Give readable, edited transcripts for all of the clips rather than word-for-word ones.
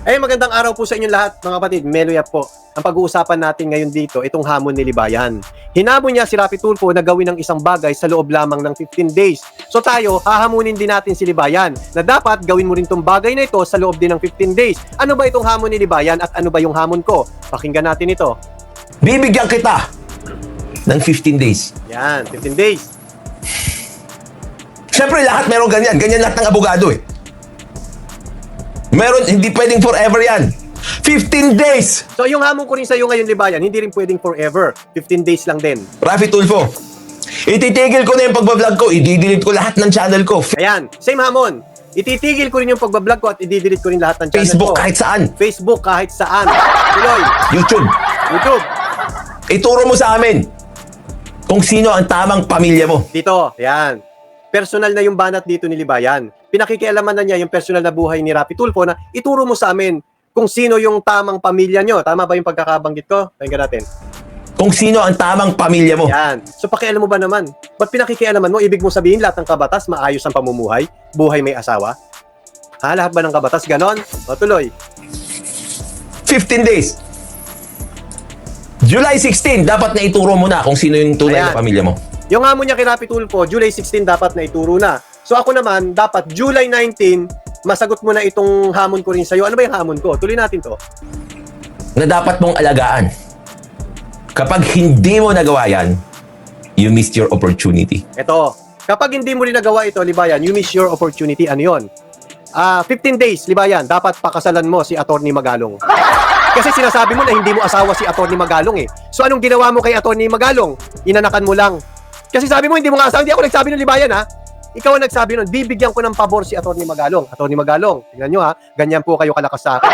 Magandang araw po sa inyong lahat, mga kapatid. Meloy po. Ang pag-uusapan natin ngayon dito, itong hamon ni Libayan. Hinamon niya si Rapi Tulfo na gawin ng isang bagay sa loob lamang ng 15 days. So tayo, hahamunin din natin si Libayan na dapat gawin mo rin itong bagay na ito sa loob din ng 15 days. Ano ba itong hamon ni Libayan at ano ba yung hamon ko? Pakinggan natin ito. Bibigyan kita ng 15 days. Yan, 15 days. Siyempre lahat meron ganyan. Ganyan lahat ng abogado eh. Meron, hindi pwedeng forever yan. 15 days! So yung hamon ko rin sa iyo ngayon, Libayan, hindi rin pwedeng forever. 15 days lang din. Rafi Tulfo, ititigil ko na yung pagbablog ko. I-delete ko lahat ng channel ko. Ayan, same hamon. Ititigil ko rin yung pagbablog ko at i-delete ko rin lahat ng channel Facebook ko. kahit saan. Facebook kahit saan. Tuloy. YouTube. YouTube. Ituro mo sa amin kung sino ang tamang pamilya mo. Dito, yan. Personal na yung banat dito ni Libayan. Pinakikialaman na niya yung personal na buhay ni Rapi Tulfo na ituro mo sa amin kung sino yung tamang pamilya nyo. Tama ba yung pagkakabanggit ko? Tingnan natin. Kung sino ang tamang pamilya mo. Yan. So pakialam mo ba naman? Ba't pinakikialaman mo? Ibig mo sabihin lahat ng kabatas maayos ang pamumuhay? Buhay may asawa? Ha? Lahat ba ng kabatas ganon? O tuloy. 15 days. July 16, dapat na ituro mo na kung sino yung tunay na Ayan. pamilya mo. Yung hamon niya kay Rapi Tulfo, July 16 dapat na ituro na. So ako naman, dapat July 19, masagot mo na itong hamon ko rin sa'yo. Ano ba yung hamon ko? Tuloy natin to. Na dapat mong alagaan. Kapag hindi mo nagawa yan, you missed your opportunity. Ito, kapag hindi mo rin nagawa ito, Libayan, you miss your opportunity. Ano yun? 15 days, Libayan, dapat pakasalan mo si Atty. Magalong. Kasi sinasabi mo na hindi mo asawa si Atty. Magalong eh. So anong ginawa mo kay Atty. Magalong? Inanakan mo lang. Kasi sabi mo hindi mo nga asawa. Hindi ako nagsabi ng Libayan ha. Ikaw ang nagsabi nun, bibigyan ko ng pabor si Atty. Magalong. Atty. Magalong, tingnan nyo ha, ganyan po kayo kalakas sa akin.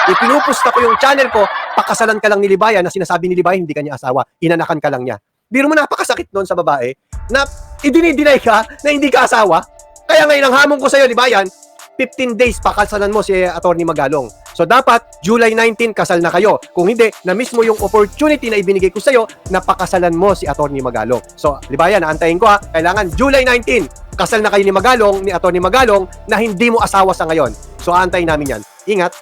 Ipinupusta ko yung channel ko, pakasalan ka lang ni Libayan na sinasabi ni Libayan hindi kanya asawa. Inanakan ka lang niya. Biro mo napakasakit nun sa babae na idinidinay ka na hindi ka asawa. Kaya ngayon ang hamon ko sa'yo, Libayan, 15 days pakasalan mo si Atty. Magalong. So dapat July 19 kasal na kayo. Kung hindi, na mismo yung opportunity na ibinigay ko sa'yo na pakasalan mo si Atty. Magalong. So, Libayan, naantayin ko ha. Kailangan July 19, kasal na kayo ni Magalong, ni Atty. Magalong na hindi mo asawa sa ngayon. So, aantayin namin yan. Ingat.